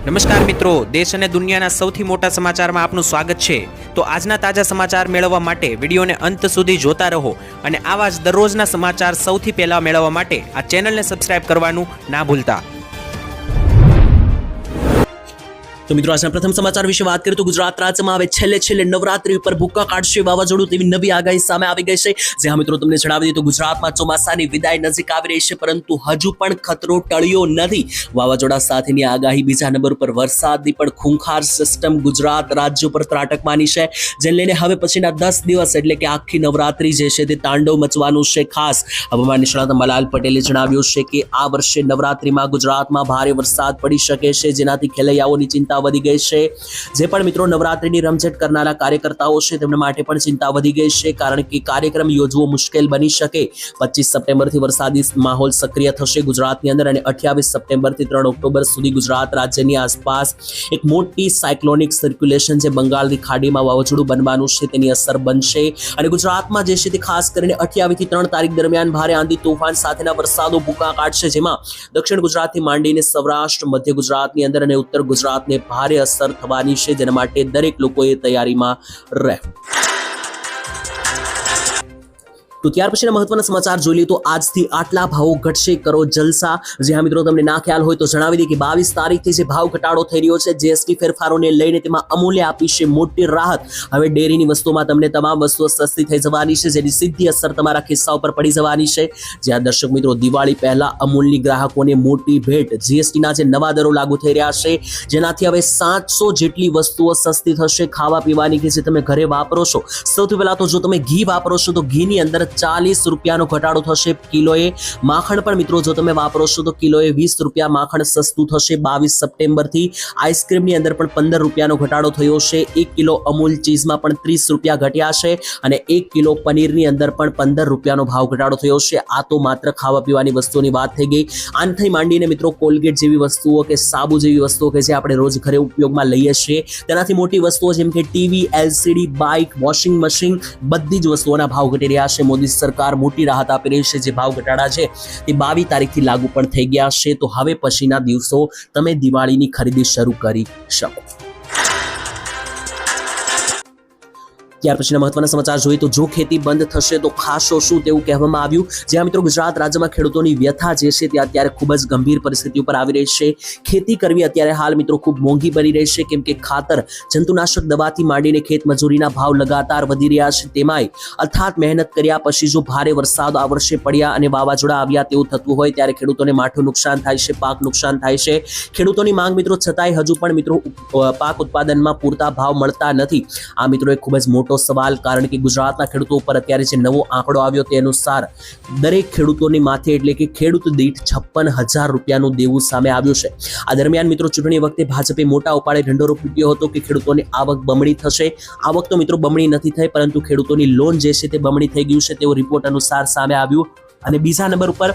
નમસ્કાર મિત્રો, દેશ અને દુનિયાના સૌથી મોટા સમાચારમાં આપનું સ્વાગત છે। તો આજના તાજા સમાચાર મેળવવા માટે વિડીયોને અંત સુધી જોતા રહો અને આવા જ દરરોજના સમાચાર સૌથી પહેલા મેળવવા માટે આ ચેનલને સબસ્ક્રાઇબ કરવાનું ના ભૂલતા। તો મિત્રો આજના પ્રથમ સમાચાર વિશે વાત કરીએ તો ગુજરાત રાજ્યમાં હવે છેલ્લે નવરાત્રી ઉપર ભૂક્કા કાઢશે વાવાઝોડું તેવી નવી આગાહી સામે આવી ગઈ છે। જ્યાં મિત્રો તમને જણાવી દઈએ તો ગુજરાતમાં ચોમાસાની વિદાય નજીક આવી રહી છે, પરંતુ હજુ પણ ખતરો ટળ્યો નથી। વાવાઝોડા સાથેની આગાહી, બીજા નંબર ઉપર વરસાદની પણ ખૂંખાર સિસ્ટમ ગુજરાત રાજ્ય પર ત્રાટકવાની છે, જેને લઈને હવે પછીના 10 દિવસ એટલે કે આખી નવરાત્રી જે છે તે તાંડવ મચવાનું છે। ખાસ હવામાન નિષ્ણાત અંબાલાલ પટેલે જણાવ્યું છે કે આ વર્ષે નવરાત્રીમાં ગુજરાતમાં ભારે વરસાદ પડી શકે છે, જેનાથી ખેલૈયાઓની ચિંતા વધી ગઈ છે। જે પણ મિત્રો નવરાત્રીની રમઝટ કરનારા કાર્યકર્તાઓ છે તેમના માટે પણ ચિંતા વધી ગઈ છે, કારણ કે કાર્યક્રમ યોજવો મુશ્કેલ બની શકે। 25 સપ્ટેમ્બરથી વરસાદી માહોલ સક્રિય થશે ગુજરાતની અંદર અને 28 સપ્ટેમ્બરથી 3 ઓક્ટોબર સુધી ગુજરાત રાજ્યની આસપાસ એક મોટી સાયક્લોનિક સર્ક્યુલેશન જે બંગાળની ખાડીમાં વાવાઝોડું બનવાનું છે તેની અસર બનશે અને ગુજરાતમાં જે છે તે ખાસ કરીને 28 થી 3 તારીખ દરમિયાન ભારે આંધી તોફાન સાથેના વરસાદો ભૂકા કાઢશે, જેમાં દક્ષિણ ગુજરાતથી માંડીને સૌરાષ્ટ્ર, મધ્ય ગુજરાતની અંદર અને ઉત્તર ગુજરાતને ભારે અસર થવાની છે, જેના માટે દરેક લોકોએ તૈયારીમાં રહેવું। તો ત્યાર પછીના મહત્વના સમાચાર જોઈ લઈએ તો આજથી આટલા ભાવો ઘટશે, કરો જલસા। જ્યાં મિત્રો તમને ના ખ્યાલ હોય તો જણાવી દઈએ કે 22 તારીખથી જે ભાવ ઘટાડો થઈ રહ્યો છે, જીએસટી ફેરફારોને લઈને તેમાં અમૂલ્ય આપી છે મોટી રાહત। હવે ડેરીની વસ્તુમાં તમને તમામ વસ્તુઓ સસ્તી થઈ જવાની છે, જેની સીધી અસર તમારા ખિસ્સા ઉપર પડી જવાની છે। જ્યાં દર્શક મિત્રો દિવાળી પહેલા અમૂલની ગ્રાહકોને મોટી ભેટ, જીએસટીના જે નવા દરો લાગુ થઈ રહ્યા છે, જેનાથી હવે 700 જેટલી વસ્તુઓ સસ્તી થશે ખાવા પીવાની કે જે તમે ઘરે વાપરો છો। સૌથી પહેલા તો જો તમે ઘી વાપરો છો તો ઘીની અંદર 40 રૂપિયાનો ઘટાડો થશે કિલોએ। માખણ પણ મિત્રો જો તમે વાપરો છો તો કિલોએ 20 રૂપિયા માખણ સસ્તું થશે 22 સપ્ટેમ્બરથી। આઈસ્ક્રીમની અંદર પણ 15 રૂપિયાનો ઘટાડો થયો છે। 1 કિલો અમૂલ ચીઝમાં પણ 30 રૂપિયા ઘટ્યા છે અને 1 કિલો પનીરની અંદર પણ 15 રૂપિયાનો ભાવ ઘટાડો થયો છે। આ તો માત્ર ખાવા પીવાની વસ્તુઓની વાત થઈ ગઈ। આનાથી માંડીને મિત્રો કોલગેટ જેવી વસ્તુઓ કે સાબુ જેવી વસ્તુઓ કે જે આપણે રોજ ઘરે ઉપયોગમાં લઈએ છીએ, તેનાથી મોટી વસ્તુઓ જેમ કે TV, LCD, bike, washing machine, બધી જ વસ્તુઓના ભાવ ઘટી રહ્યા છે। મોદી સરકાર મોટી રાહત આપી રહી છે। જે ભાવ ઘટાડા છે તે 22 તારીખથી લાગુ પણ થઈ ગયા છે, તો હવે પછીના દિવસો તમે દિવાળીની ખરીદી શરૂ કરી શકો। ત્યાર પછીના મહત્વના સમાચાર જોઈએ તો જો ખેતી બંધ થશે તો ખાશો શું, તેવું કહેવામાં આવ્યું। જ્યાં મિત્રો ગુજરાત રાજ્યમાં ખેડૂતોની વ્યથા જે છે તે અત્યારે ખૂબ જ ગંભીર પરિસ્થિતિ ઉપર આવી રહી છે। ખેતી કરવી અત્યારે હાલ મિત્રો ખૂબ મોંઘી બની રહી છે, કેમ કે ખાતર, જંતુનાશક દવાથી માંડીને ખેત મજૂરીના ભાવ લગાતાર વધી રહ્યા છે। તેમાંય અથાત મહેનત કર્યા પછી જો ભારે વરસાદ આ વર્ષે પડ્યા અને વાવાઝોડા આવ્યા તેવું થતું હોય ત્યારે ખેડૂતોને માઠું નુકસાન થાય છે, પાક નુકસાન થાય છે। ખેડૂતોની માંગ મિત્રો છતાંય હજુ પણ મિત્રો પાક ઉત્પાદનમાં પૂરતા ભાવ મળતા નથી। આ મિત્રો એક ખૂબ જ મોટો સવાલ, કારણ કે ગુજરાતના ખેડૂતો ઉપર અત્યારે જે નવો આંકડો આવ્યો તે અનુસાર દરેક ખેડૂતોની માથે એટલે કે ખેડૂત દીઠ 56,000 રૂપિયાનું દેવું સામે આવ્યું છે। આ દરમિયાન મિત્રો ચૂંટણી વખતે ભાજપે મોટા ઉપાડે ઢંઢોરો પીટ્યો હતો કે ખેડૂતોની આવક બમણી થશે। આવક તો મિત્રો બમણી નથી થઈ, પરંતુ ખેડૂતોની લોન જે છે તે બમણી થઈ ગયું છે તેવું રિપોર્ટ અનુસાર સામે આવ્યું। અને બીજા નંબર ઉપર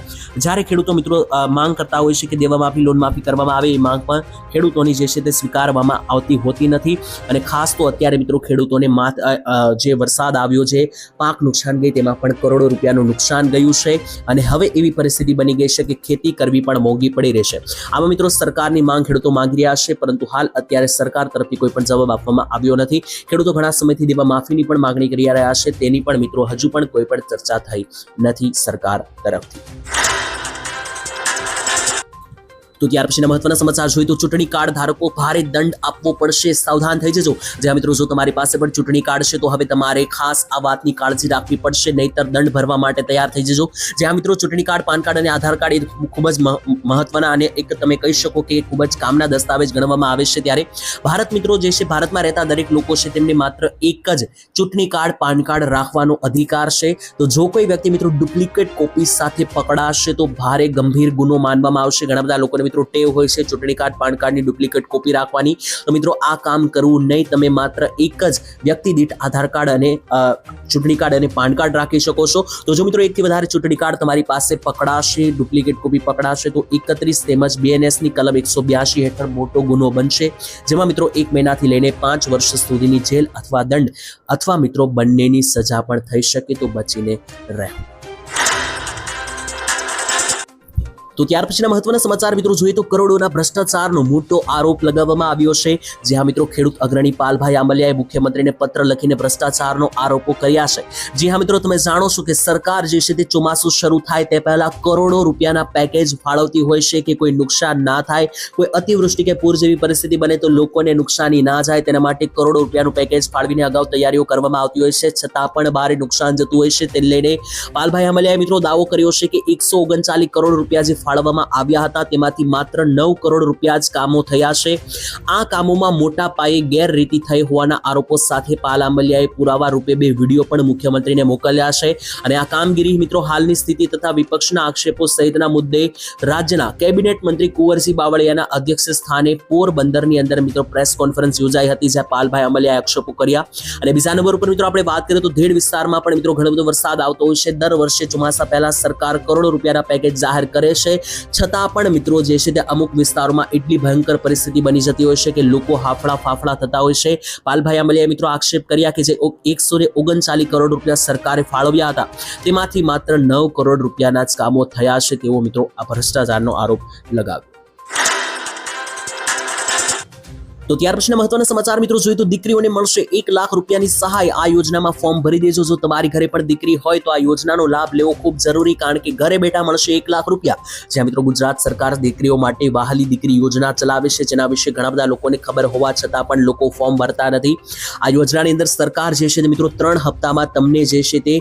જ્યારે ખેડૂતો મિત્રો માંગ કરતા હોય છે કે દેવા માફી, લોન માફી કરવામાં આવે, એ માંગ પણ ખેડૂતોની જે છે તે સ્વીકારવામાં આવતી હોતી નથી। અને ખાસ તો અત્યારે મિત્રો ખેડૂતોને જે વરસાદ આવ્યો છે, પાક નુકસાન ગઈ, તેમાં પણ કરોડો રૂપિયાનું નુકસાન ગયું છે અને હવે એવી પરિસ્થિતિ બની ગઈ છે કે ખેતી કરવી પણ મોંઘી પડી રહેશે। આમાં મિત્રો સરકારની માંગ ખેડૂતો માંગી રહ્યા છે, પરંતુ હાલ અત્યારે સરકાર તરફથી કોઈ પણ જવાબ આપવામાં આવ્યો નથી। ખેડૂતો ઘણા સમયથી દેવા માફીની પણ માંગણી કરી રહ્યા છે, તેની પણ મિત્રો હજુ પણ કોઈ પણ ચર્ચા થઈ નથી સરકાર તરફથી। તો ત્યાર પછીના મહત્વના સમાચાર જોઈએ તો ચૂંટણી કાર્ડ ધારકો ભારે દંડ આપવો પડશે, સાવધાન થઈ જજો। જ્યાં મિત્રો જો તમારી પાસે પણ ચૂંટણી કાર્ડ છે તો હવે તમારે ખાસ આ વાતની કાળજી રાખવી પડશે, નહીતર દંડ ભરવા માટે તૈયાર થઈ જજો। જ્યાં મિત્રો ચૂંટણી કાર્ડ, પાન કાર્ડ અને આધાર કાર્ડ એ ખૂબ જ મહત્વના અને એક તમે કહી શકો કે ખૂબ જ કામના દસ્તાવેજ ગણવામાં આવે છે। ત્યારે ભારત મિત્રો જે છે, ભારતમાં રહેતા દરેક લોકો છે તેમને માત્ર એક જ ચૂંટણી કાર્ડ, પાન કાર્ડ રાખવાનો અધિકાર છે। તો જો કોઈ વ્યક્તિ મિત્રો ડુપ્લિકેટ કોપી સાથે પકડાશે તો ભારે ગંભીર ગુનો માનવામાં આવશે। ઘણા બધા લોકોને મિત્રો ટેવ હોય છે ચૂંટણી કાર્ડ, પાન કાર્ડની ડુપ્લિકેટ કોપી રાખવાની, તો મિત્રો આ કામ કરવું નહીં। તમે માત્ર એક જ વ્યક્તિ દીઠ આધાર કાર્ડ અને ચૂંટણી કાર્ડ અને પાન કાર્ડ રાખી શકો છો। તો જો મિત્રો એકથી વધારે ચૂંટણી કાર્ડ તમારી પાસે પકડાશે, ડુપ્લિકેટ કોપી પકડાશે, તો 31 તેમજ BNSની કલમ 182 હેઠળ મોટો ગુનો બનશે, જેમાં મિત્રો 1 મહિનાથી લઈને 5 વર્ષ સુધીની જેલ અથવા દંડ અથવા મિત્રો બંનેની સજા પણ થઈ શકે, તો બચીને રહેવું। તો ત્યાર પછીના મહત્વના સમાચાર મિત્રો જોઈએ તો કરોડોના ભ્રષ્ટાચારનો મોટો આરોપ લગાવવામાં આવ્યો છે. જ્યાં મિત્રો ખેડૂત અગ્રણી પાલભાઈ આંબલિયાએ મુખ્યમંત્રીને પત્ર લખીને ભ્રષ્ટાચારનો આરોપો કર્યા છે. જી હા મિત્રો, તમે જાણો છો કે સરકાર જે છે તે ચોમાસું શરૂ થાય તે પહેલા કરોડો રૂપિયાના પેકેજ ફાળવતી હોય છે કે કોઈ નુકસાન ના થાય, કોઈ અતિવૃષ્ટિ કે પૂર જેવી પરિસ્થિતિ બને તો લોકોને નુકસાની ના જાય તેના માટે કરોડો રૂપિયાનું પેકેજ ફાળવીને અગાઉ તૈયારીઓ કરવામાં આવતી હોય છે. છતાં પણ ભારે નુકસાન જતું હોય છે. તે લઈને પાલભાઈ આંબલિયાએ મિત્રો દાવો કર્યો છે કે 139 કરોડ રૂપિયા જે ફાળવવામાં આવ્યા હતા તેમાંથી માત્ર 9 કરોડ રૂપિયા જ કામો થયા છે. આ કામોમાં મોટા પાયે ગેરરીતિ થઈ હોવાના આરોપો સાથે પાલ આંબલિયાએ પુરાવા રૂપે 2 વિડીયો પણ મુખ્યમંત્રીને મોકલ્યા છે. અને આ કામગીરી મિત્રો હાલની સ્થિતિ તથા વિપક્ષના આક્ષેપો સહિતના મુદ્દે રાજ્યના કેબિનેટ મંત્રી કુંવરજી બાવળિયાના અધ્યક્ષ સ્થાને પોરબંદરની અંદર મિત્રો પ્રેસ કોન્ફરન્સ યોજાઈ હતી, જ્યાં પાલભાઈ આંબલિયાએ આક્ષેપો કર્યા. અને બીજા નંબર ઉપર મિત્રો આપણે વાત કરીએ તો ધેડ વિસ્તારમાં પણ મિત્રો ઘણો બધો વરસાદ આવતો હોય છે. દર વર્ષે ચોમાસા પહેલા સરકાર કરોડો રૂપિયાના પેકેજ જાહેર કરે છે. છતાં પણ મિત્રો જે છે તે અમુક વિસ્તારોમાં એટલી ભયંકર પરિસ્થિતિ બની જતી હોય છે કે લોકો હાફળા ફાફડા થતા હોય છે. પાલભાઈ આંબલિયાએ મિત્રો આક્ષેપ કર્યા કે જે 139 કરોડ રૂપિયા સરકારે ફાળવ્યા હતા તેમાંથી માત્ર 9 કરોડ રૂપિયાના જ કામો થયા છે તેવો મિત્રો આ ભ્રષ્ટાચારનો આરોપ લગાવ્યો. તો ત્યાર પછીના મહત્વના સમાચાર મિત્રો જોઈએ તો દીકરીઓને મળશે 1 લાખ રૂપિયાની સહાય. આ યોજનામાં ફોર્મ ભરી દેજો. જો તમારી ઘરે પણ દીકરી હોય તો આ યોજનાનો લાભ લેવો ખૂબ જરૂરી, કારણ કે ઘરે બેઠા મળશે 1 લાખ રૂપિયા. જ્યાં મિત્રો ગુજરાત સરકાર દીકરીઓ માટે વહાલી દીકરી યોજના ચલાવે છે, જેના વિશે ઘણા બધા લોકોને ખબર હોવા છતાં પણ લોકો ફોર્મ ભરતા નથી. આ યોજનાની અંદર સરકાર જે છે મિત્રો 3 હપ્તામાં તમને જે છે તે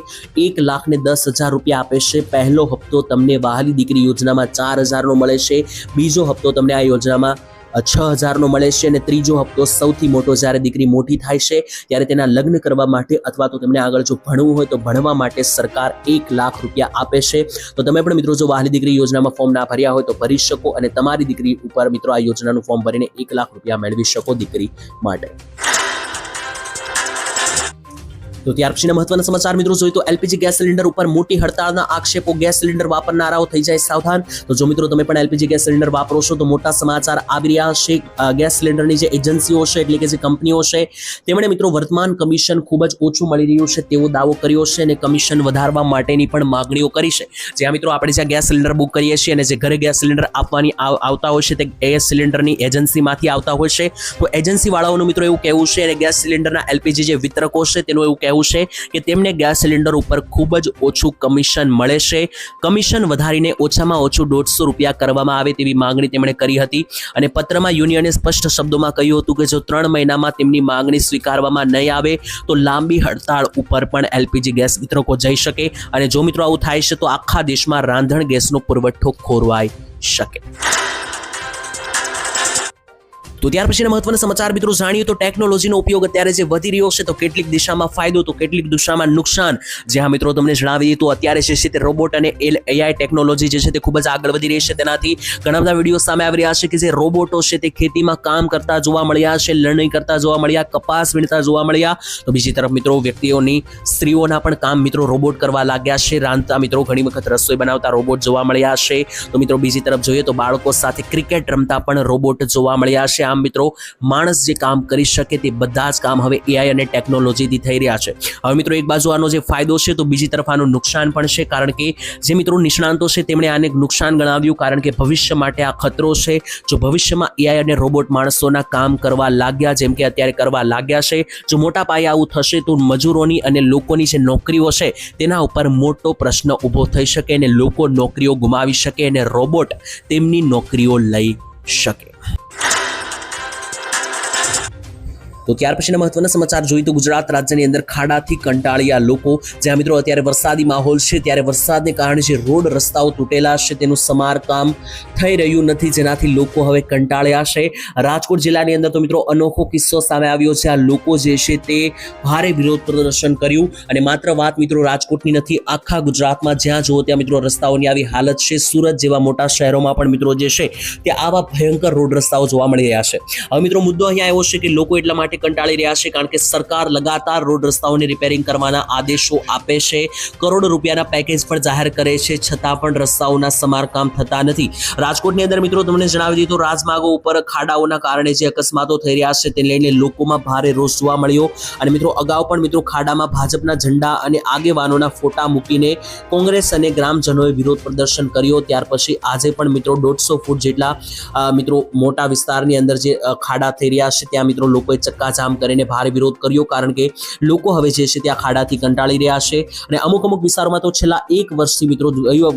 1,10,000 રૂપિયા આપે છે. પહેલો હપ્તો તમને વહાલી દીકરી યોજનામાં 4,000 નો મળે છે, બીજો હપ્તો તમને આ યોજનામાં 6,000 નો મળે છે અને ત્રીજો હપ્તો સૌથી મોટો જ્યારે દીકરી મોટી થાય છે ત્યારે તેના લગ્ન કરવા માટે અથવા તો તેમને આગળ જો ભણવું હોય તો ભણવા માટે સરકાર 1 લાખ રૂપિયા આપે છે. તો તમે પણ મિત્રો જો વહાલી દીકરી યોજનામાં ફોર્મ ના ભર્યા હોય તો ભરી શકો અને તમારી દીકરી ઉપર મિત્રો આ યોજનાનું ફોર્મ ભરીને 1 લાખ રૂપિયા મેળવી શકો દીકરી માટે. તો ત્યાર પછીના મહત્વના સમાચાર મિત્રો જોઈએ તો એલપીજી ગેસ સિલિન્ડર ઉપર મોટી હડતાળના આક્ષેપો. ગેસ સિલિન્ડર વાપરનારાઓ થઈ જાય સાવધાન. તો જો મિત્રો તમે પણ એલપીજી ગેસ સિલિન્ડર વાપરો છો તો મોટા સમાચાર આવી રહ્યા છે. ગેસ સિલિન્ડરની જે એજન્સીઓ છે એટલે કે જે કંપનીઓ છે તેમણે મિત્રો વર્તમાન કમિશન ખૂબ જ ઓછું મળી રહ્યું છે તેવો દાવો કર્યો છે અને કમિશન વધારવા માટેની પણ માગણીઓ કરી છે. જ્યાં મિત્રો આપણે જ્યાં ગેસ સિલિન્ડર બુક કરીએ છીએ અને જે ઘરે ગેસ સિલિન્ડર આપવાની આવતા હોય છે તે ગેસ સિલિન્ડરની એજન્સીમાંથી આવતા હોય છે. તો એજન્સી વાળાઓનું મિત્રો એવું કહેવું છે અને ગેસ સિલિન્ડરના એલપીજી જે વિતરકો છે તેનું એવું કહેવું છે કે તેમને ગેસ સિલિન્ડર ઉપર ખૂબ જ ઓછું કમિશન મળે છે. કમિશન વધારીને ઓછામાં ઓછું 150 રૂપિયા કરવામાં આવે તેવી માંગણી તેમણે કરી હતી. અને પત્રમાં યુનિયને સ્પષ્ટ શબ્દોમાં કહ્યું હતું કે જો 3 મહિનામાં તેમની માંગણી સ્વીકારવામાં નહીં આવે તો લાંબી હડતાળ ઉપર પણ એલપીજી ગેસ વિતરકો જઈ શકે. અને જો મિત્રો આવું થાય છે તો આખા દેશમાં રાંધણ ગેસનો પુરવઠો ખોરવાઈ શકે. તો ત્યાર પછીના મહત્વના સમાચાર મિત્રો જાણીએ તો ટેકનોલોજીનો ઉપયોગ અત્યારે જે વધી રહ્યો છે તો કેટલીક દિશામાં ફાયદો તો કેટલીક દિશામાં નુકસાન. જ્યાં મિત્રો તમને જણાવીએ તો અત્યારે જે છે તે રોબોટ અને એઆઈ ટેકનોલોજી જે છે તે ખૂબ જ આગળ વધી રહી છે. તેનાથી ઘણા બધા વિડીયો સામે આવી રહ્યા છે કે જે રોબોટો છે તે ખેતીમાં કામ કરતા જોવા મળ્યા છે, લણણી કરતા જોવા મળ્યા, કપાસ વીણતા જોવા મળ્યા. તો બીજી તરફ મિત્રો વ્યક્તિઓની સ્ત્રીઓના પણ કામ મિત્રો રોબોટ કરવા લાગ્યા છે. રાંધતા મિત્રો ઘણી વખત રસોઈ બનાવતા રોબોટ જોવા મળ્યા છે. તો મિત્રો બીજી તરફ જોઈએ તો બાળકો સાથે ક્રિકેટ રમતા પણ રોબોટ જોવા મળ્યા છે. આમ મિત્રો માણસ જે કામ કરી શકે તે બધા જ કામ હવે એઆઈ અને ટેકનોલોજીથી થઈ રહ્યા છે. હવે મિત્રો એક બાજુ આનો જે ફાયદો છે તો બીજી તરફ આનું નુકસાન પણ છે, કારણ કે જે મિત્રો નિષ્ણાંતો છે તેમણે આને નુકસાન ગણાવ્યું, કારણ કે ભવિષ્ય માટે આ ખતરો છે. જો ભવિષ્યમાં એઆઈ અને રોબોટ માણસોના કામ કરવા લાગ્યા જેમ કે અત્યારે કરવા લાગ્યા છે, જો મોટા પાયે આવું થશે તો મજૂરોની અને લોકોની જે નોકરીઓ છે તેના ઉપર મોટો પ્રશ્ન ઊભો થઈ શકે અને લોકો નોકરીઓ ગુમાવી શકે અને રોબોટ તેમની નોકરીઓ લઈ શકે. તો ત્યાર પછીના મહત્વના સમાચાર જોઈએ તો ગુજરાત રાજ્યની અંદર ખાડાથી કંટાળ્યા લોકો. જ્યાં મિત્રો અત્યારે વરસાદી માહોલ છે ત્યારે વરસાદને કારણે જે રોડ રસ્તાઓ તૂટેલા છે તેનું સમારકામ થઈ રહ્યું નથી, જેનાથી લોકો હવે કંટાળ્યા છે. રાજકોટ જિલ્લાની અંદર તો મિત્રો અનોખો કિસ્સો સામે આવ્યો છે. આ લોકો જે છે તે ભારે વિરોધ પ્રદર્શન કર્યું અને માત્ર વાત મિત્રો રાજકોટની નથી, આખા ગુજરાતમાં જ્યાં જુઓ ત્યાં મિત્રો રસ્તાઓની આવી હાલત છે. સુરત જેવા મોટા શહેરોમાં પણ મિત્રો જે છે તે આવા ભયંકર રોડ રસ્તાઓ જોવા મળી રહ્યા છે. હવે મિત્રો મુદ્દો અહીંયા આવ્યો છે કે લોકો એટલા માટે માટે કંટાળી રહ્યા છે, કારણ કે સરકાર લગાતાર રોડ રસ્તાઓને રિપેરિંગ કરવાના આદેશો આપે છે, કરોડો રૂપિયાના પેકેજ પણ જાહેર કરે છે, છતાં પણ રસ્તાઓના સમારકામ થતા નથી. રાજકોટની અંદર મિત્રો તમને જણાવી દીધું, રાજમાર્ગો ઉપર ખાડાઓના કારણે જે અકસ્માતો થઈ રહ્યા છે તેને લઈને લોકોમાં ભારે રોષ જોવા મળ્યો. અને મિત્રો અગાઉ પણ મિત્રો ખાડામાં ભાજપના ઝંડા અને આગેવાનોના ફોટા મૂકીને કોંગ્રેસ અને ગ્રામજનોએ વિરોધ પ્રદર્શન કર્યો. ત્યાર પછી આજે પણ મિત્રો 150 ફૂટ જેટલા મિત્રો મોટા વિસ્તારની અંદર જે ખાડા થઈ રહ્યા છે ત્યાં મિત્રો લોકોએ ચક્કાજામ કરીને ભારે વિરોધ કર્યો, કારણ કે લોકો હવે જે છે ત્યાં ખાડાથી કંટાળી રહ્યા છે. અને અમુક વિસ્તારોમાં તો છેલ્લા એક વર્ષથી મિત્રો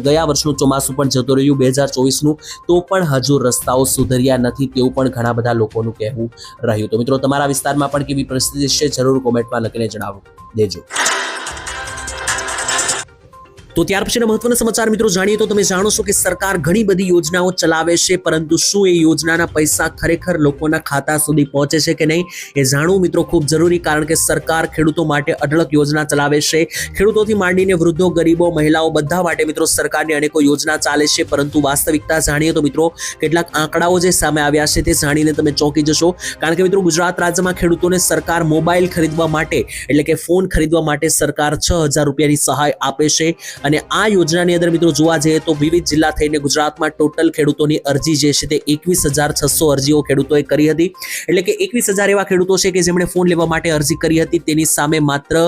ગયા વર્ષનું ચોમાસું પણ જતું રહ્યું 2024નું, તો પણ હજુ રસ્તાઓ સુધર્યા નથી તેવું પણ ઘણા બધા લોકોનું કહેવું રહ્યું. તો મિત્રો તમારા વિસ્તારમાં પણ કેવી પરિસ્થિતિ છે જરૂર કોમેન્ટમાં લખીને જણાવો દેજો. તો ત્યાર પછીના મહત્વના સમાચાર મિત્રો જાણીએ તો તમે જાણો છો કે સરકાર ઘણી બધી યોજનાઓ ચલાવે છે, પરંતુ શું એ યોજનાના પૈસા ખરેખર લોકોના ખાતા સુધી પહોંચે છે કે નહીં એ જાણવું મિત્રો ખૂબ જરૂરી, કારણ કે સરકાર ખેડૂતો માટે અઢળક યોજના ચલાવે છે. ખેડૂતોથી માંડીને વૃદ્ધો, ગરીબો, મહિલાઓ બધા માટે મિત્રો સરકારની અનેકો યોજના ચાલે છે, પરંતુ વાસ્તવિકતા જાણીએ તો મિત્રો કેટલાક આંકડાઓ જે સામે આવ્યા છે તે જાણીને તમે ચોંકી જશો, કારણ કે મિત્રો ગુજરાત રાજ્યમાં ખેડૂતોને સરકાર મોબાઈલ ખરીદવા માટે એટલે કે ફોન ખરીદવા માટે સરકાર 6,000 રૂપિયાની સહાય આપે છે. અને આ યોજનાની અંદર મિત્રો જોવા જઈએ તો વિવિધ જિલ્લા થઈને ગુજરાતમાં ટોટલ ખેડૂતોની અરજી જે છે તે 21,600 અરજીઓ ખેડૂતોએ કરી હતી. એટલે કે 21,000 એવા ખેડૂતો છે કે જેમણે ફોન લેવા માટે અરજી કરી હતી, તેની સામે માત્ર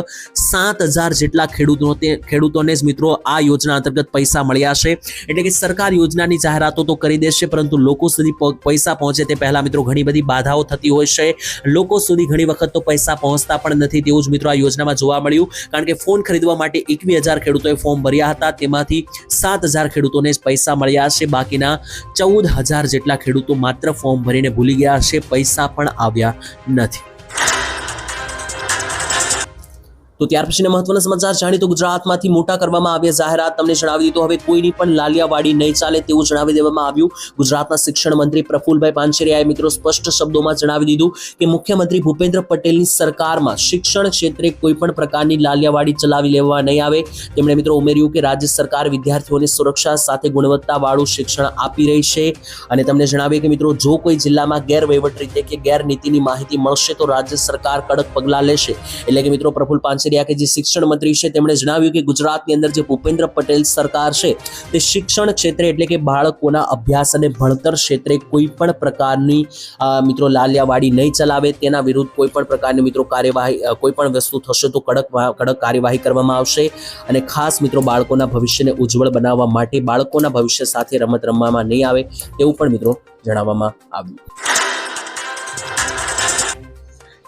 7,000 જેટલા ખેડૂતોને જ મિત્રો આ યોજના અંતર્ગત પૈસા મળ્યા છે. એટલે કે સરકાર યોજનાની જાહેરાતો તો કરી દેશે, પરંતુ લોકો સુધી પૈસા પહોંચે તે પહેલા મિત્રો ઘણી બધી બાધાઓ થતી હોય છે. લોકો સુધી ઘણી વખત તો પૈસા પહોંચતા પણ નથી, તેવું જ મિત્રો આ યોજનામાં જોવા મળ્યું, કારણ કે ફોન ખરીદવા માટે 21,000 ખેડૂતોએ ફોર્મ ભર્યા હતા, તેમાંથી 7,000 ખેડૂતોને જ પૈસા મળ્યા છે. બાકીના 14,000 જેટલા ખેડૂતો માત્ર ફોર્મ ભરીને ભૂલી ગયા છે, પૈસા પણ આવ્યા નથી. તો ત્યાર પછીના મહત્વના સમાચાર જાણીએ તો ગુજરાતમાંથી મોટા કરવામાં આવ્યા જાહેરાત. તમને જણાવી દીધું, હવે કોઈની પણ લાલિયાવાડી નહીં ચાલે તેવું જણાવી દેવામાં આવ્યું. ગુજરાતના શિક્ષણ મંત્રી પ્રફુલભાઈ પાનસેરિયાએ મિત્રો સ્પષ્ટ શબ્દોમાં જણાવી દીધું કે મુખ્યમંત્રી ભૂપેન્દ્ર પટેલની સરકારમાં શિક્ષણ ક્ષેત્રે કોઈ પણ પ્રકારની લાલિયાવાડી ચલાવી લેવા નહીં આવે. તેમણે મિત્રો ઉમેર્યું કે રાજ્ય સરકાર વિદ્યાર્થીઓને સુરક્ષા સાથે ગુણવત્તાવાળું શિક્ષણ આપી રહી છે. અને તમને જણાવીએ કે મિત્રો જો કોઈ જિલ્લામાં ગેરવહીવટ રીતે કે ગેરનીતિની માહિતી મળશે તો રાજ્ય સરકાર કડક પગલાં લેશે. એટલે કે મિત્રો પ્રફુલ કે જે શિક્ષણ મંત્રી છે તેમણે જણાવ્યું કે ગુજરાતની અંદર જે ભૂપેન્દ્ર પટેલ સરકાર છે તે શિક્ષણ ક્ષેત્રે એટલે કે બાળકોના અભ્યાસ અને ભણતર ક્ષેત્રે કોઈ પણ પ્રકારની મિત્રો લાલિયાવાડી નહીં ચલાવે. તેના વિરુદ્ધ કોઈ પણ પ્રકારની મિત્રો કાર્યવાહી, કોઈ પણ વસ્તુ થશે તો કડક કાર્યવાહી કરવામાં આવશે. અને ખાસ મિત્રો બાળકોના ભવિષ્યને ઉજ્જવળ બનાવવા માટે બાળકોના ભવિષ્ય સાથે રમત રમવામાં નહીં આવે તેવું પણ મિત્રો જણાવવામાં આવ્યું.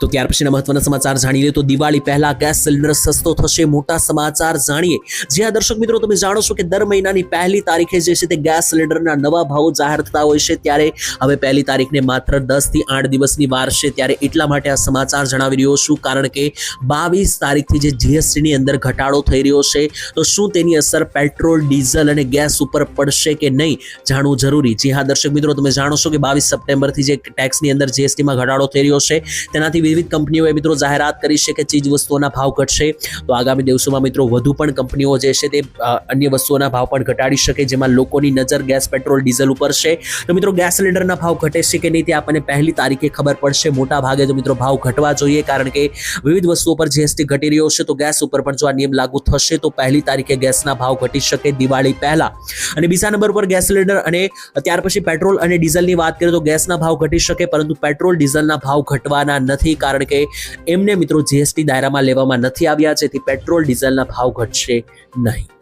તો ત્યાર પછીના મહત્વના સમાચાર જાણીએ તો દિવાળી પહેલા ગેસ સિલિન્ડર સસ્તો થશે, મોટા સમાચાર જાણીએ. જ્યાં દર્શક મિત્રો તમે જાણો છો કે દર મહિનાની 1લી તારીખે જે છે તે ગેસ સિલિન્ડરના નવા ભાવો જાહેર થતા હોય છે, ત્યારે હવે 1લી તારીખને માત્ર 10 થી 8 દિવસની વાર છે. ત્યારે એટલા માટે આ સમાચાર જણાવી રહ્યો છું, કારણ કે 22 તારીખથી જે જીએસટીની અંદર ઘટાડો થઈ રહ્યો છે, તો શું તેની અસર પેટ્રોલ, ડીઝલ અને ગેસ ઉપર પડશે કે નહીં જાણવું જરૂરી. જી હા દર્શક મિત્રો, તમે જાણો છો કે 22 સપ્ટેમ્બરથી જે ટેક્સની અંદર જીએસટીમાં ઘટાડો થઈ રહ્યો છે, તેનાથી વિવિધ કંપનીઓએ મિત્રો જાહેરાત કરી છે કે ચીજ વસ્તુઓના ભાવ ઘટશે. તો આગામી દિવસોમાં મિત્રો વધુ પણ કંપનીઓ જે છે તે અન્ય વસ્તુઓના ભાવ પણ ઘટાડી શકે, જેમાં લોકોની નજર ગેસ, પેટ્રોલ, ડીઝલ ઉપર છે. તો મિત્રો ગેસ સિલિન્ડરના ભાવ ઘટે છે કે નહીં તે આપણને 1લી તારીખે ખબર પડશે. મોટા ભાગે તો મિત્રો ભાવ ઘટવા જોઈએ, કારણ કે વિવિધ વસ્તુઓ પર જીએસટી ઘટી રહ્યો છે, તો ગેસ ઉપર પણ જો આ નિયમ લાગુ થશે તો 1લી તારીખે ગેસના ભાવ ઘટી શકે દિવાળી પહેલા. અને બીજા નંબર પર ગેસ સિલિન્ડર અને ત્યાર પછી પેટ્રોલ અને ડીઝલની વાત કરીએ તો ગેસના ભાવ ઘટી શકે, પરંતુ પેટ્રોલ, ડીઝલના ભાવ ઘટવાના નથી, કારણ કે એમને મિત્રો જીએસટી દાયરામાં લેવામાં નથી આવ્યા, જેથી પેટ્રોલ, ડીઝલના ભાવ ઘટશે નહીં.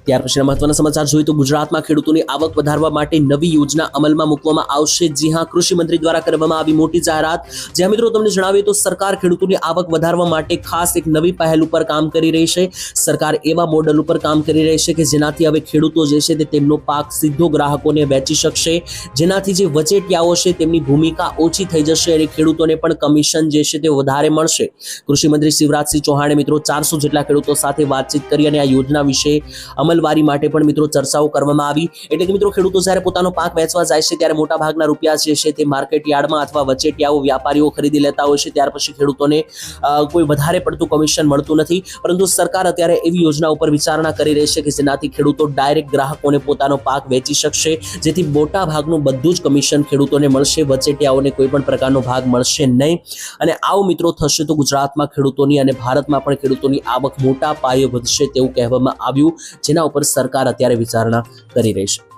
ત્યાર પછીના મહત્વના સમાચાર જોઈએ તો ગુજરાતમાં ખેડૂતોની આવક વધારવા માટે નવી યોજના અમલમાં મૂકવામાં આવશે. જી હા, કૃષિ મંત્રી દ્વારા કરવામાં આવી મોટી જાહેરાત. જ્યાં મિત્રો તમને જણાવીએ તો સરકાર ખેડૂતોની આવક વધારવા માટે ખાસ એક નવી પહેલ ઉપર કામ કરી રહી છે. સરકાર એવા મોડલ ઉપર કામ કરી રહી છે કે જેનાથી હવે ખેડૂતો જે છે તે તેમનો પાક સીધો ગ્રાહકોને વેચી શકશે, જેનાથી જે વચેટિયાઓ છે તેમની ભૂમિકા ઓછી થઈ જશે અને ખેડૂતોને પણ કમિશન જે છે તે વધારે મળશે. કૃષિ મંત્રી શિવરાજસિંહ ચૌહાણે મિત્રો 400 જેટલા ખેડૂતો સાથે વાતચીત કરી અને આ યોજના વિશે અમલવારી માટે પણ મિત્રો ચર્ચાઓ કરવામાં આવી। એટલે કે મિત્રો ખેડૂતો જ્યારે પોતાનો પાક વેચવા જાય છે ત્યારે મોટા ભાગના રૂપિયા જે છે તે માર્કેટ યાર્ડમાં અથવા વચેટિયાઓ વ્યાપારીઓ ખરીદી લેતા હોય છે, ત્યાર પછી ખેડૂતોને કોઈ વધારે પડતું કમિશન મળતું નથી। પરંતુ સરકાર અત્યારે એવી યોજના ઉપર વિચારણા કરી રહી છે કે જેનાથી ખેડૂતો ડાયરેક્ટ ગ્રાહકોને પોતાનો પાક વેચી શકશે, જેથી મોટા ભાગનું બધું જ કમિશન ખેડૂતોને મળશે, વચેટિયાઓને કોઈ પણ પ્રકારનો ભાગ મળશે નહીં। અને આવું મિત્રો થશે તો ગુજરાતમાં ખેડૂતોની અને ભારતમાં પણ ખેડૂતોની આવક મોટા પાયે વધશે તેવું કહેવામાં આવ્યું, જેના ઉપર સરકાર અત્યારે વિચારણા કરી રહી છે।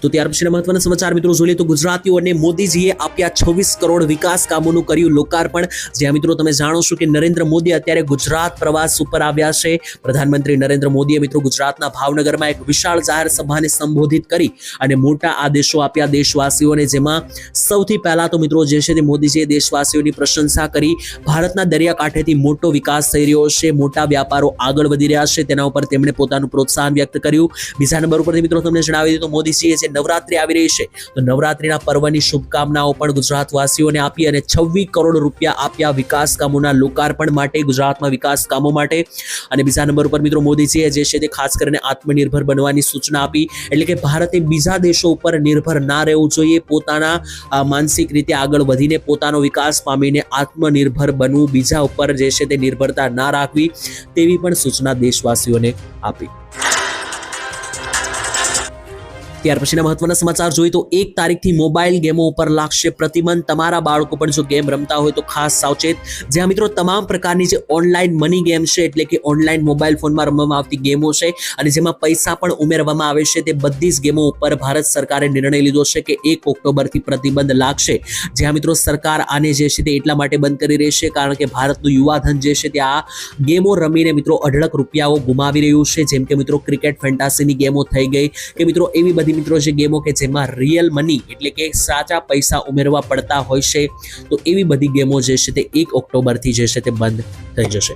તો ત્યાર પછીના મહત્વના સમાચાર મિત્રો જોઈએ તો ગુજરાતીઓને મોદીજીએ આપ્યા 26 કરોડ વિકાસ કામોનું કર્યું લોકાર્પણ। જ્યાં મિત્રો તમે જાણો છો કે નરેન્દ્ર મોદી અત્યારે ગુજરાત પ્રવાસ ઉપર આવ્યા છે। પ્રધાનમંત્રી નરેન્દ્ર મોદીએ મિત્રો ગુજરાતના ભાવનગરમાં એક વિશાળ જાહેર સભાને સંબોધિત કરી અને મોટા આદેશો આપ્યા દેશવાસીઓને, જેમાં સૌથી પહેલા તો મિત્રો જે છે તે મોદીજીએ દેશવાસીઓની પ્રશંસા કરી। ભારતના દરિયાકાંઠેથી મોટો વિકાસ થઈ રહ્યો છે, મોટા વ્યાપારો આગળ વધી રહ્યા છે, તેના ઉપર તેમણે પોતાનું પ્રોત્સાહન વ્યક્ત કર્યું। બીજા નંબર ઉપર મિત્રો તમને જણાવી દીધું તો મોદીજીએ નવરાત્રી આવી રહી છે તો નવરાત્રીના પર્વની શુભકામનાઓ પણ ગુજરાતવાસીઓને આપી અને 26 કરોડ રૂપિયા આપ્યા વિકાસ કામોના લોકાર્પણ માટે, ગુજરાતમાં વિકાસ કામો માટે। અને બીજા નંબર ઉપર મિત્રો મોદીજીએ જે છે તે ખાસ કરીને આત્મનિર્ભર બનવાની સૂચના આપી। એટલે કે ભારતે બીજા દેશો ઉપર નિર્ભર ના રહેવું જોઈએ, પોતાના માનસિક રીતે આગળ વધીને પોતાનો વિકાસ પામીને આત્મનિર્ભર બનવું, બીજા ઉપર જે છે તે નિર્ભરતા ના રાખવી તેવી પણ સૂચના દેશવાસીઓને આપી। ત્યાર પછીના મહત્વના સમાચાર જોઈએ તો 1 તારીખથી મોબાઈલ ગેમો ઉપર લાગશે પ્રતિબંધ। તમારા બાળકો પણ જો ગેમ રમતા હોય તો ખાસ સાવચેત। જ્યાં મિત્રો તમામ પ્રકારની જે ઓનલાઈન મની ગેમ છે, એટલે કે ઓનલાઈન મોબાઈલ ફોનમાં રમવામાં આવતી ગેમો છે અને જેમાં પૈસા પણ ઉમેરવામાં આવે છે, તે બધી જ ગેમો ઉપર ભારત સરકારે નિર્ણય લીધો છે કે 1 ઓક્ટોબરથી પ્રતિબંધ લાગશે। જ્યાં મિત્રો સરકાર આને જે છે તે એટલા માટે બંધ કરી રહી છે કારણ કે ભારતનું યુવાધન જે છે તે આ ગેમો રમીને મિત્રો અઢળક રૂપિયાઓ ગુમાવી રહ્યું છે। જેમ કે મિત્રો ક્રિકેટ ફેન્ટાસીની ગેમો થઈ ગઈ કે મિત્રો એવી બધી મિત્રો જે ગેમો કે જેમાં રિયલ મની એટલે કે સાચા પૈસા ઉમેરવા પડતા હોય છે, તો એવી બધી ગેમો જે છે તે 1 ઓક્ટોબરથી જે છે તે બંધ થઈ જશે।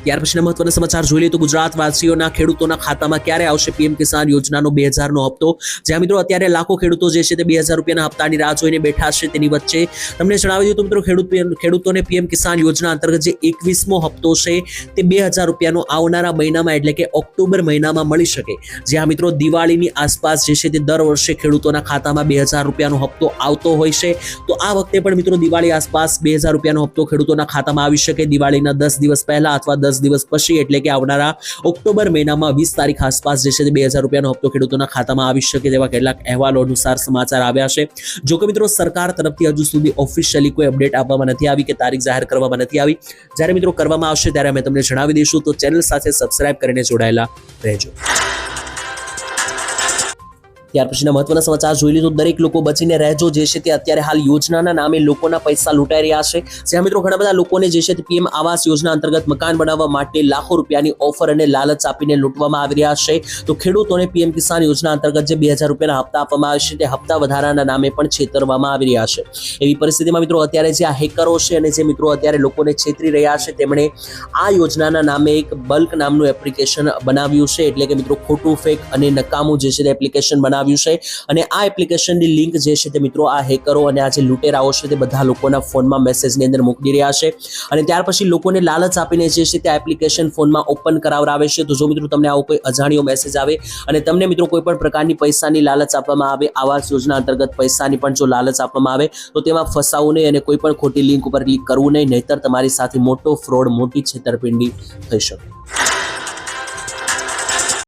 ત્યાર પછીના મહત્વના સમાચાર જોઈએ તો ગુજરાતવાસીઓના ખેડૂતોના ખાતામાં ક્યારે આવશે પીએમ કિસાન યોજનાનો 2000નો હપ્તો। જ્યાં મિત્રો અત્યારે લાખો ખેડૂતો જે છે તે 2000 રૂપિયાના હપ્તાની રાહ જોઈને બેઠા છે। તેની વચ્ચે તમને જણાવી દઉં તો મિત્રો ખેડૂતોને પીએમ કિસાન યોજના અંતર્ગત જે 21મો હપ્તો છે તે 2000 રૂપિયાનો આવનારા મહિનામાં એટલે કે ઓક્ટોબર મહિનામાં મળી શકે। જ્યાં મિત્રો દિવાળીની આસપાસ જે છે તે દર વર્ષે ખેડૂતોના ખાતામાં 2000 રૂપિયાનો હપ્તો આવતો હોય છે, તો આ વખતે પણ મિત્રો દિવાળી આસપાસ 2000 રૂપિયાનો હપ્તો ખેડૂતોના ખાતામાં આવી શકે। દિવાળીના 10 દિવસ પહેલા અથવા 10 દિવસ પછી એટલે કે આવનારા ઓક્ટોબર મહિનામાં 20 તારીખ આસપાસ જે છે તે 2000 રૂપિયાનો હપ્તો ખેડૂતોના ખાતામાં આવી શકે તેવા કેટલાક અહેવાલો અનુસાર સમાચાર આવ્યા છે। જો કે મિત્રો સરકાર તરફથી હજુ સુધી ઓફિશિયલી કોઈ અપડેટ આપવામાં નથી આવી કે તારીખ જાહેર કરવામાં નથી આવી। જ્યારે મિત્રો કરવામાં આવશે ત્યારે અમે તમને જણાવી દઈશું, તો ચેનલ સાથે સબસ્ક્રાઇબ કરીને જોડાયેલા રહેજો। ત્યાર પછીના મહત્વના સમાચાર જોઈ લીધું દરેક લોકો બચીને રહેજો જે છે તે અત્યારે હાલ યોજનાના નામે લોકોના પૈસા લૂંટાઈ રહ્યા છે। જ્યાં મિત્રો ઘણા બધા લોકોને જે છે તે પીએમ આવાસ યોજના અંતર્ગત મકાન બનાવવા માટે લાખો રૂપિયાની ઓફર અને લાલચ આપીને લૂંટવામાં આવી રહ્યા છે। તો ખેડૂતોને પીએમ કિસાન યોજના અંતર્ગત જે 2000 રૂપિયાના હપ્તા આપવામાં આવે છે તે હપ્તા વધારાના નામે પણ છેતરવામાં આવી રહ્યા છે। એવી પરિસ્થિતિમાં મિત્રો અત્યારે જે આ હેકરો છે અને જે મિત્રો અત્યારે લોકોને છેતરી રહ્યા છે, તેમણે આ યોજનાના નામે એક બલ્ક નામનું એપ્લિકેશન બનાવ્યું છે। એટલે કે મિત્રો ખોટું, ફેક અને નકામું જે છે તે એપ્લિકેશન બનાવ્યું છે અને આ એપ્લિકેશનની લિંક જે છે તે મિત્રો આ હેકરો અને આ જે લૂંટેરાઓ છે તે બધા લોકોના ફોનમાં મેસેજની અંદર મોકલી રહ્યા છે અને ત્યાર પછી લોકોને લાલચ આપીને જે છે તે એપ્લિકેશન ફોનમાં ઓપન કરાવરાવે છે। તો જો મિત્રો તમને આવો કોઈ અજાણ્યો મેસેજ આવે અને તમને મિત્રો કોઈ પણ પ્રકારની પૈસાની લાલચ આપવામાં આવે, આવાસ યોજના અંતર્ગત પૈસાની પણ જો લાલચ આપવામાં આવે તો તેમાં ફસાવું નહીં અને કોઈ પણ ખોટી લિંક ઉપર ક્લિક કરવું નહીં, નહીતર તમારી સાથે મોટો ફ્રોડ, મોટી છેતરપિંડી થઈ શકે।